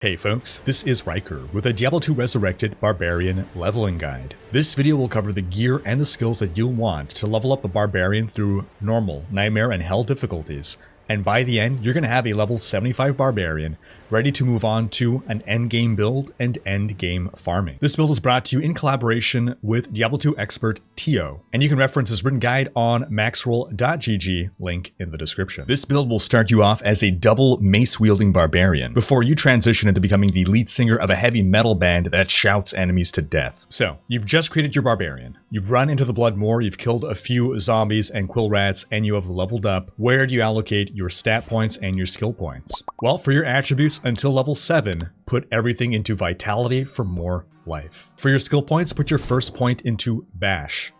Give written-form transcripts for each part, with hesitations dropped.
Hey folks, this is Rhykker with a Diablo 2 Resurrected Barbarian leveling guide. This video will cover the gear and the skills that you'll want to level up a Barbarian through normal, nightmare, and hell difficulties. And by the end, you're going to have a level 75 Barbarian ready to move on to an endgame build and endgame farming. This build is brought to you in collaboration with Diablo 2 expert Toioiz, and you can reference his written guide on maxroll.gg, link in the description. This build will start you off as a double mace-wielding Barbarian before you transition into becoming the lead singer of a heavy metal band that shouts enemies to death. So, you've just created your Barbarian. You've run into the Blood Moor, you've killed a few zombies and quill rats, and you have leveled up. Where do you allocate your stat points and your skill points? Well, for your attributes until level 7, put everything into Vitality for more life. For your skill points, put your first point into Bash.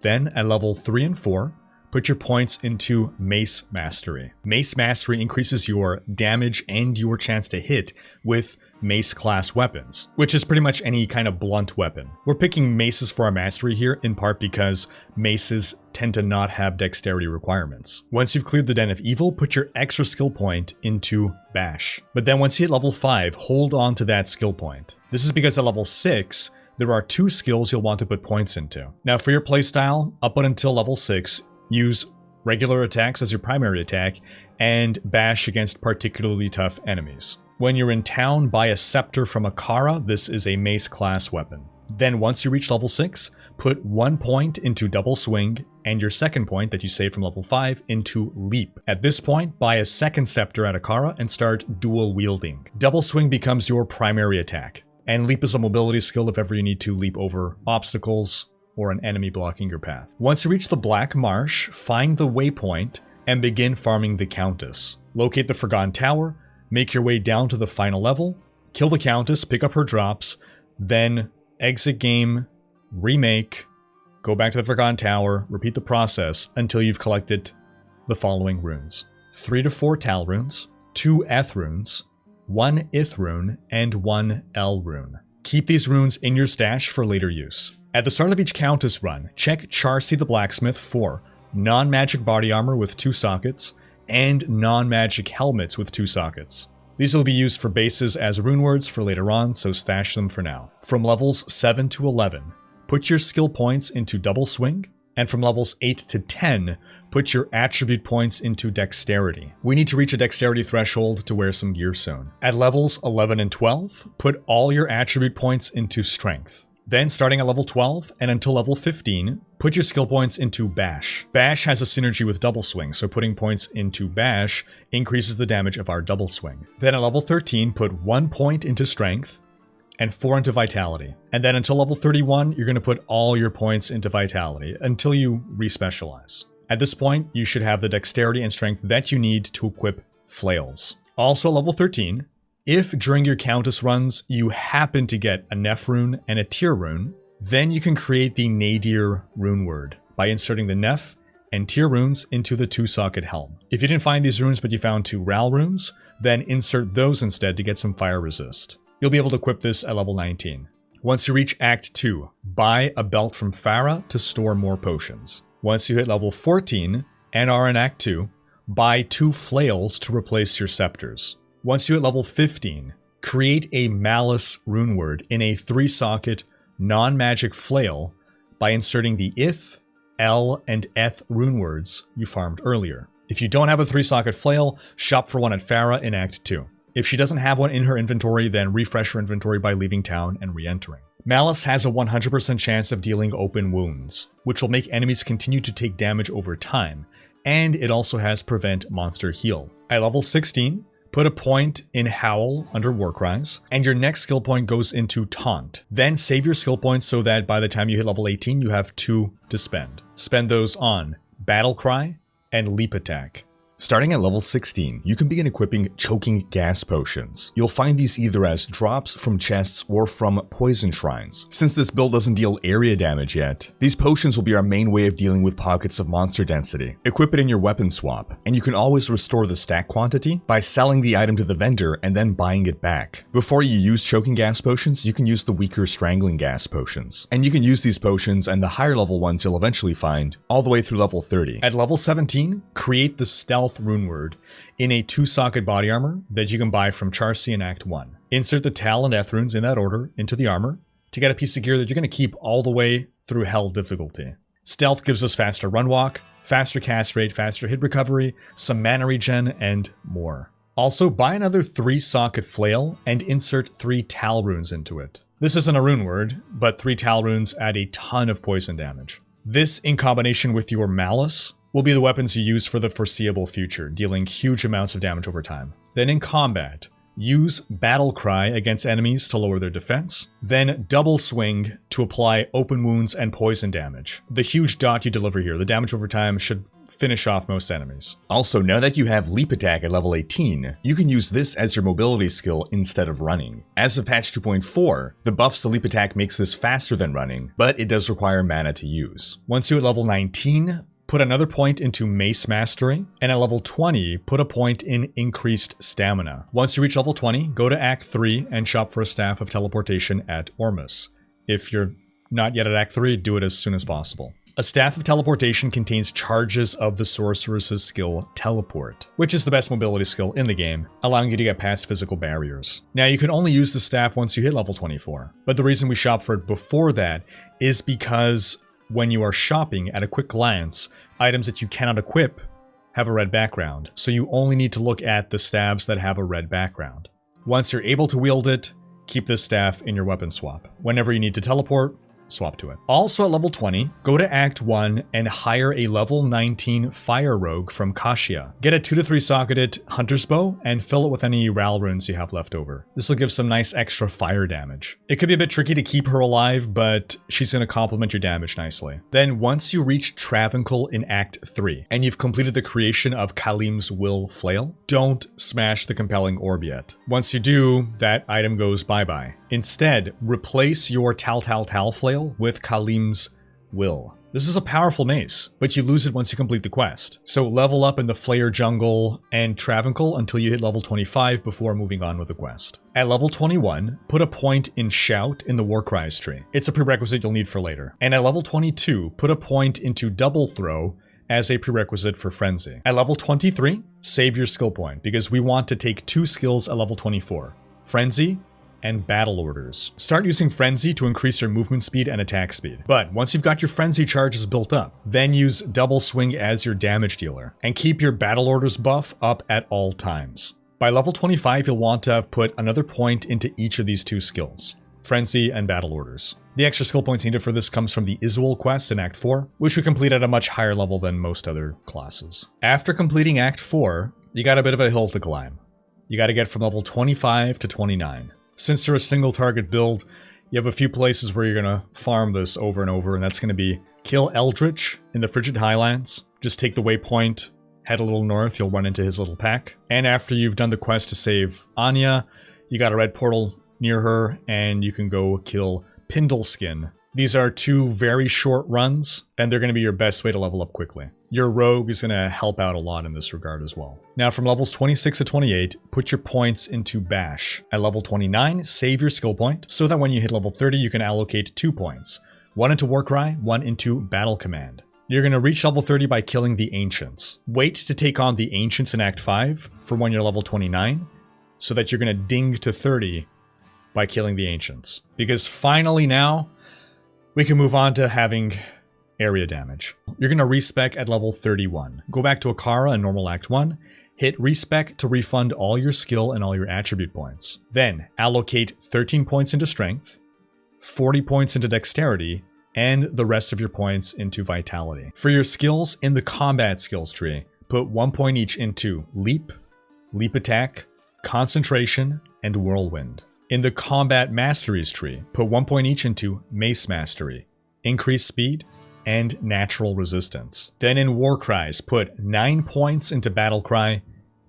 Then, at level 3 and 4, put your points into Mace Mastery. Mace Mastery increases your damage and your chance to hit with mace class weapons, which is pretty much any kind of blunt weapon. We're picking maces for our mastery here in part because maces tend to not have dexterity requirements. Once you've cleared the Den of Evil, put your extra skill point into Bash. But then once you hit level 5, hold on to that skill point. This is because at level 6, there are 2 skills you'll want to put points into. Now for your playstyle, up until level 6, use regular attacks as your primary attack and bash against particularly tough enemies. When you're in town, buy a scepter from Akara. This is a mace class weapon. Then once you reach level 6, put 1 point into double swing and your second point that you saved from level 5 into leap. At this point, buy a second scepter at Akara and start dual wielding. Double swing becomes your primary attack, and leap is a mobility skill if ever you need to leap over obstacles or an enemy blocking your path. Once you reach the Black Marsh, find the waypoint and begin farming the Countess. Locate the Forgotten Tower, make your way down to the final level, kill the Countess, pick up her drops, then exit game, remake, go back to the Forgotten Tower, repeat the process until you've collected the following runes. 3 to 4 Tal runes, 2 Eth runes, 1 Ith rune, and 1 El rune. Keep these runes in your stash for later use. At the start of each Countess run, check Charcy the Blacksmith for non-magic body armor with 2 sockets and non-magic helmets with 2 sockets. These will be used for bases as rune words for later on, so stash them for now. From levels 7 to 11, put your skill points into double swing, and from levels 8 to 10, put your attribute points into dexterity. We need to reach a dexterity threshold to wear some gear soon. At levels 11 and 12, put all your attribute points into strength. Then, starting at level 12 and until level 15, put your skill points into Bash. Bash has a synergy with Double Swing, so putting points into Bash increases the damage of our Double Swing. Then at level 13, put 1 point into Strength and 4 into Vitality. And then until level 31, you're going to put all your points into Vitality until you respecialize. At this point, you should have the Dexterity and Strength that you need to equip Flails. Also at level 13, if during your Countess runs you happen to get a Neph rune and a Tyr rune, then you can create the Nadir rune word by inserting the Neph and Tyr runes into the 2-socket helm. If you didn't find these runes but you found 2 Ral runes, then insert those instead to get some fire resist. You'll be able to equip this at level 19. Once you reach Act 2, buy a belt from Farah to store more potions. Once you hit level 14 and are in Act 2, buy 2 flails to replace your scepters. Once you hit level 15, create a Malice rune word in a 3-socket non-magic flail by inserting the Ith, El, and Eth rune words you farmed earlier. If you don't have a 3-socket flail, shop for one at Farah in Act 2. If she doesn't have one in her inventory, then refresh her inventory by leaving town and re-entering. Malice has a 100% chance of dealing open wounds, which will make enemies continue to take damage over time, and it also has Prevent Monster Heal. At level 16, put a point in Howl under Warcries, and your next skill point goes into Taunt. Then save your skill points so that by the time you hit level 18, you have 2 to spend. Spend those on Battle Cry and Leap Attack. Starting at level 16, you can begin equipping Choking Gas Potions. You'll find these either as drops from chests or from poison shrines. Since this build doesn't deal area damage yet, these potions will be our main way of dealing with pockets of monster density. Equip it in your weapon swap, and you can always restore the stack quantity by selling the item to the vendor and then buying it back. Before you use Choking Gas Potions, you can use the weaker Strangling Gas Potions. And you can use these potions and the higher level ones you'll eventually find all the way through level 30. At level 17, create the Stealth rune word in a 2-socket body armor that you can buy from Charcy in Act 1. Insert the Tal and Eth runes in that order into the armor to get a piece of gear that you're going to keep all the way through Hell difficulty. Stealth gives us faster run walk, faster cast rate, faster hit recovery, some mana regen, and more. Also, buy another 3-socket flail and insert 3 Tal runes into it. This isn't a rune word, but 3 Tal runes add a ton of poison damage. This, in combination with your Malice, will be the weapons you use for the foreseeable future, dealing huge amounts of damage over time. Then in combat, use Battle Cry against enemies to lower their defense, then Double Swing to apply open wounds and poison damage. The huge dot you deliver here, the damage over time, should finish off most enemies. Also, now that you have Leap Attack at level 18, you can use this as your mobility skill instead of running. As of patch 2.4, the buffs to Leap Attack makes this faster than running, but it does require mana to use. Once you hit level 19, put another point into Mace Mastery, and at level 20, put a point in Increased Stamina. Once you reach level 20, go to Act 3 and shop for a Staff of Teleportation at Ormus. If you're not yet at Act 3, do it as soon as possible. A Staff of Teleportation contains charges of the Sorceress's skill Teleport, which is the best mobility skill in the game, allowing you to get past physical barriers. Now, you can only use the staff once you hit level 24, but the reason we shop for it before that is because when you are shopping at a quick glance, items that you cannot equip have a red background, so you only need to look at the staves that have a red background. Once you're able to wield it, keep this staff in your weapon swap. Whenever you need to teleport, swap to it. Also at level 20, go to Act 1 and hire a level 19 Fire Rogue from Kashia. Get a 2 to 3 socketed Hunter's Bow and fill it with any Ral runes you have left over. This will give some nice extra fire damage. It could be a bit tricky to keep her alive, but she's going to complement your damage nicely. Then once you reach Travancore in Act 3, and you've completed the creation of Kalim's Will Flail, don't smash the Compelling Orb yet. Once you do, that item goes bye-bye. Instead, replace your Tal Flail with Kalim's Will. This is a powerful mace, but you lose it once you complete the quest. So level up in the Flayer Jungle and Travancore until you hit level 25 before moving on with the quest. At level 21, put a point in Shout in the Warcries tree. It's a prerequisite you'll need for later. And at level 22, put a point into Double Throw as a prerequisite for Frenzy. At level 23, save your skill point, because we want to take 2 skills at level 24. Frenzy and Battle Orders. Start using Frenzy to increase your movement speed and attack speed. But once you've got your Frenzy charges built up, then use Double Swing as your damage dealer, and keep your Battle Orders buff up at all times. By level 25, you'll want to have put another point into each of these 2 skills, Frenzy and Battle Orders. The extra skill points needed for this comes from the Izuel quest in Act 4, which we complete at a much higher level than most other classes. After completing Act 4, you got a bit of a hill to climb. You got to get from level 25 to 29. Since you're a single target build, you have a few places where you're going to farm this over and over, and that's going to be kill Eldritch in the Frigid Highlands. Just take the waypoint, head a little north, you'll run into his little pack. And after you've done the quest to save Anya, you got a red portal near her, and you can go kill Pindleskin. These are 2 very short runs, and they're going to be your best way to level up quickly. Your rogue is going to help out a lot in this regard as well. Now from levels 26 to 28, put your points into Bash. At level 29, save your skill point, so that when you hit level 30, you can allocate 2 points. 1 into Warcry, 1 into Battle Command. You're going to reach level 30 by killing the Ancients. Wait to take on the Ancients in Act 5 for when you're level 29, so that you're going to ding to 30 by killing the Ancients. Because finally now, we can move on to having area damage. You're going to respec at level 31. Go back to Akara in normal Act 1, hit respec to refund all your skill and all your attribute points. Then allocate 13 points into strength, 40 points into dexterity, and the rest of your points into vitality. For your skills in the combat skills tree, put 1 point each into leap, leap attack, concentration, and whirlwind. In the combat masteries tree, put 1 point each into mace mastery, increased speed, and natural resistance. Then in Warcries, put 9 points into Battle Cry,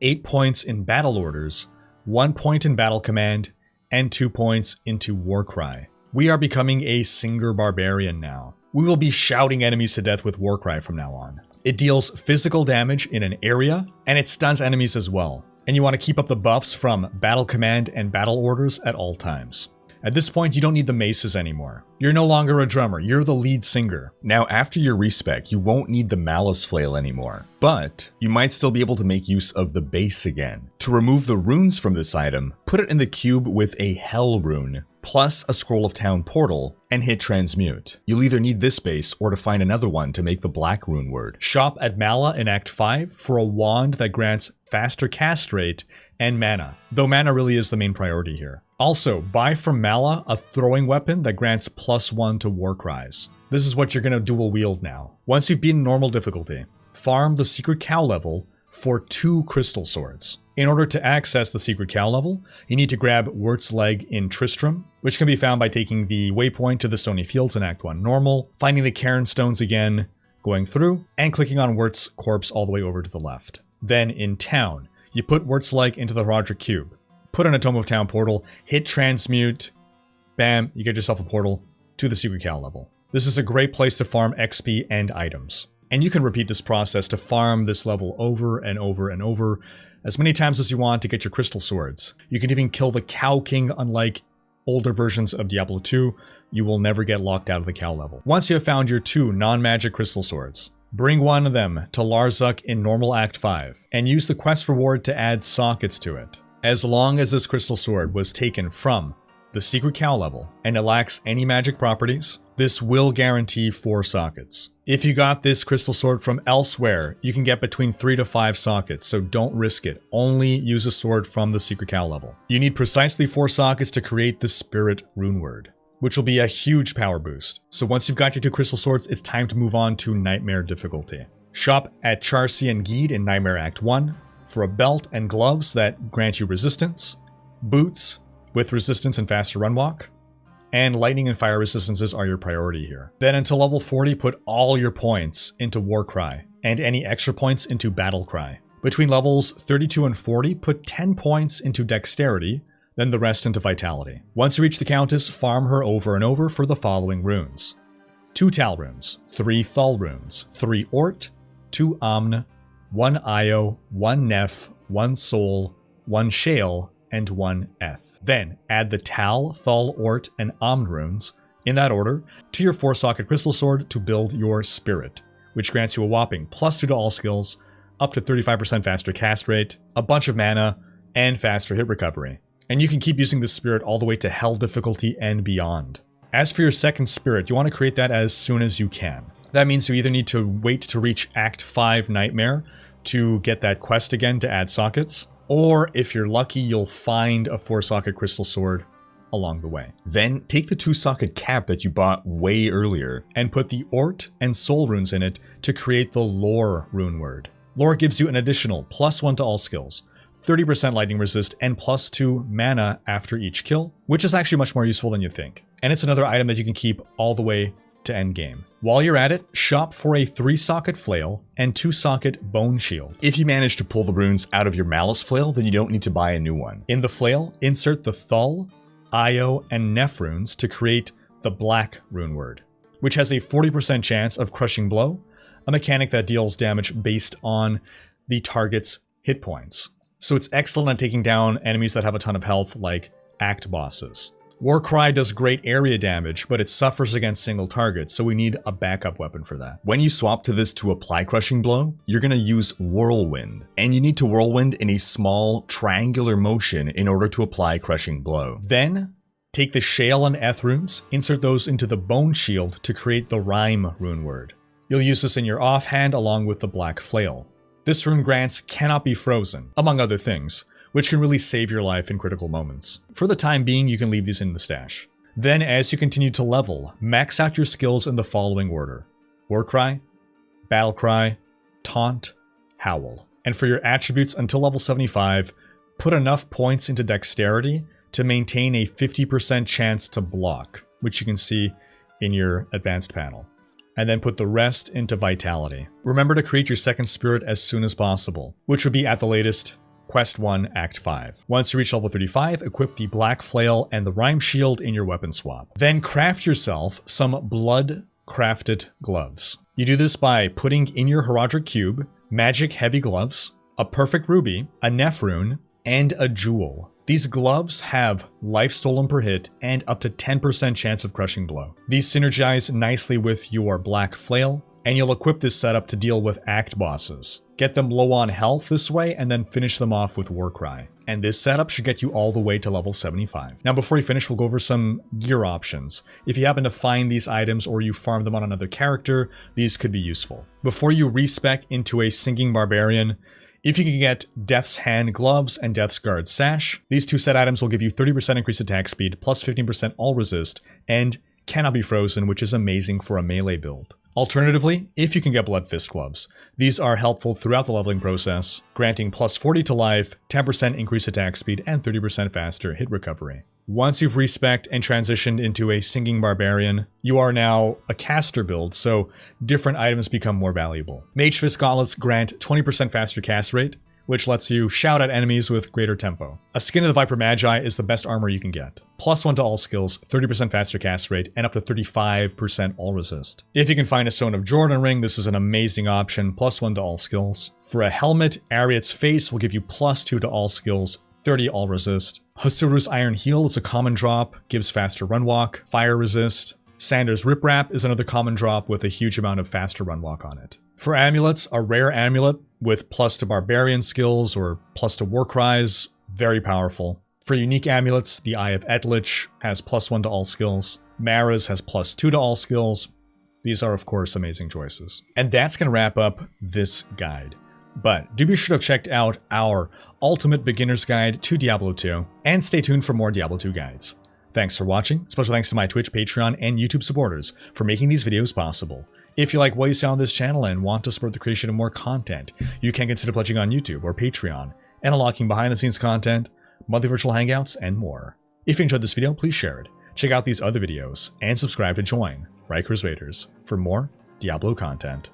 8 points in Battle Orders, 1 point in Battle Command, and 2 points into Warcry. We are becoming a Singer Barbarian now. We will be shouting enemies to death with Warcry from now on. It deals physical damage in an area, and it stuns enemies as well. And you want to keep up the buffs from Battle Command and Battle Orders at all times. At this point, you don't need the maces anymore. You're no longer a drummer, you're the lead singer. Now, after your respec, you won't need the Malice Flail anymore, but you might still be able to make use of the base again. To remove the runes from this item, put it in the cube with a Hell rune, plus a Scroll of Town portal, and hit transmute. You'll either need this base or to find another one to make the black rune word. Shop at Mala in Act 5 for a wand that grants faster cast rate and mana, though mana really is the main priority here. Also, buy from Mala a throwing weapon that grants +1 to war cries. This is what you're going to dual wield now. Once you've beaten normal difficulty, farm the secret cow level for 2 crystal swords. In order to access the secret cow level, you need to grab Wirt's Leg in Tristram, which can be found by taking the waypoint to the Stony Fields in Act 1 normal, finding the Cairn Stones again, going through, and clicking on Wirt's corpse all the way over to the left. Then in town, you put Wirt's Leg into the Roderick Cube, put in a Tome of Town portal, hit transmute, bam, you get yourself a portal to the secret cow level. This is a great place to farm XP and items. And you can repeat this process to farm this level over and over and over as many times as you want to get your crystal swords. You can even kill the Cow King. Unlike older versions of Diablo 2, you will never get locked out of the cow level. Once you have found your 2 non-magic crystal swords, bring one of them to Larzuk in normal Act 5, and use the quest reward to add sockets to it. As long as this crystal sword was taken from the secret cow level and it lacks any magic properties, this will guarantee 4 sockets. If you got this crystal sword from elsewhere, you can get between 3 to 5 sockets, so don't risk it. Only use a sword from the secret cow level. You need precisely 4 sockets to create the spirit rune word, which will be a huge power boost. So once you've got your 2 crystal swords, it's time to move on to Nightmare difficulty. Shop at Charsi and Geed in Nightmare Act 1 for a belt and gloves that grant you resistance, boots with resistance and faster run walk, and lightning and fire resistances are your priority here. Then until level 40, put all your points into Warcry, and any extra points into Battlecry. Between levels 32 and 40, put 10 points into Dexterity, then the rest into Vitality. Once you reach the Countess, farm her over and over for the following runes: 2 Tal runes, 3 Thul runes, 3 Ort, 2 Amn, 1 Io, 1 Neph, 1 Sol, 1 Shale, and 1 Eth. Then add the Tal, Thul, Ort, and Amn runes, in that order, to your 4-socket crystal sword to build your Spirit, which grants you a whopping +2 to all skills, up to 35% faster cast rate, a bunch of mana, and faster hit recovery. And you can keep using this Spirit all the way to Hell difficulty and beyond. As for your second Spirit, you want to create that as soon as you can. That means you either need to wait to reach Act 5 Nightmare to get that quest again to add sockets, or if you're lucky, you'll find a 4-socket crystal sword along the way. Then take the 2-socket cap that you bought way earlier and put the Ort and Soul runes in it to create the Lore rune word. Lore gives you an additional +1 to all skills, 30% lightning resist, and +2 mana after each kill, which is actually much more useful than you think. And it's another item that you can keep all the way to endgame. While you're at it, shop for a 3-socket flail and 2-socket bone shield. If you manage to pull the runes out of your Malice Flail, then you don't need to buy a new one. In the flail, insert the Thul, Io, and Neph runes to create the black rune word, which has a 40% chance of crushing blow, a mechanic that deals damage based on the target's hit points. So it's excellent at taking down enemies that have a ton of health, like Act bosses. Warcry does great area damage, but it suffers against single targets, so we need a backup weapon for that. When you swap to this to apply Crushing Blow, you're going to use Whirlwind, and you need to Whirlwind in a small triangular motion in order to apply Crushing Blow. Then, take the Shale and Eth runes, insert those into the Bone Shield to create the Rhyme rune word. You'll use this in your offhand along with the Black Flail. This rune grants Cannot Be Frozen, among other things, which can really save your life in critical moments. For the time being, you can leave these in the stash. Then, as you continue to level, max out your skills in the following order: Warcry, Battlecry, Taunt, Howl. And for your attributes until level 75, put enough points into Dexterity to maintain a 50% chance to block, which you can see in your advanced panel. And then put the rest into Vitality. Remember to create your second Spirit as soon as possible, which would be at the latest Quest 1, Act 5. Once you reach level 35, equip the Black Flail and the Rhyme Shield in your weapon swap. Then craft yourself some blood-crafted gloves. You do this by putting in your Horadric Cube magic heavy gloves, a perfect ruby, a Neph rune, and a jewel. These gloves have life stolen per hit and up to 10% chance of crushing blow. These synergize nicely with your black flail, and you'll equip this setup to deal with act bosses. Get them low on health this way, and then finish them off with Warcry. And this setup should get you all the way to level 75. Now before we finish, we'll go over some gear options. If you happen to find these items or you farm them on another character, these could be useful. Before you respec into a Singing Barbarian, if you can get Death's Hand Gloves and Death's Guard Sash, these two set items will give you 30% increased attack speed, plus 15% all resist, and cannot be frozen, which is amazing for a melee build. Alternatively, if you can get Blood Fist Gloves, these are helpful throughout the leveling process, granting plus 40 to life, 10% increased attack speed, and 30% faster hit recovery. Once you've respec'd and transitioned into a Singing Barbarian, you are now a caster build, so different items become more valuable. Mage Fist Gauntlets grant 20% faster cast rate, which lets you shout at enemies with greater tempo. A Skin of the Viper Magi is the best armor you can get. Plus 1 to all skills, 30% faster cast rate, and up to 35% all resist. If you can find a Stone of Jordan ring, this is an amazing option, plus 1 to all skills. For a helmet, Ariat's Face will give you plus 2 to all skills, 30 all resist. Hasuru's Iron Heel is a common drop, gives faster run walk, fire resist. Sanders Rip Wrap is another common drop with a huge amount of faster run walk on it. For amulets, a rare amulet with plus to Barbarian skills or plus to War Cries, very powerful. For unique amulets, the Eye of Etlich has plus 1 to all skills. Mara's has plus 2 to all skills. These are of course amazing choices. And that's going to wrap up this guide. But do be sure to have checked out our Ultimate Beginner's Guide to Diablo 2, and stay tuned for more Diablo 2 guides. Thanks for watching. Special thanks to my Twitch, Patreon, and YouTube supporters for making these videos possible. If you like what you saw on this channel and want to support the creation of more content, you can consider pledging on YouTube or Patreon, and unlocking behind-the-scenes content, monthly virtual hangouts, and more. If you enjoyed this video, please share it. Check out these other videos, and subscribe to join Rhykkers Raiders for more Diablo content.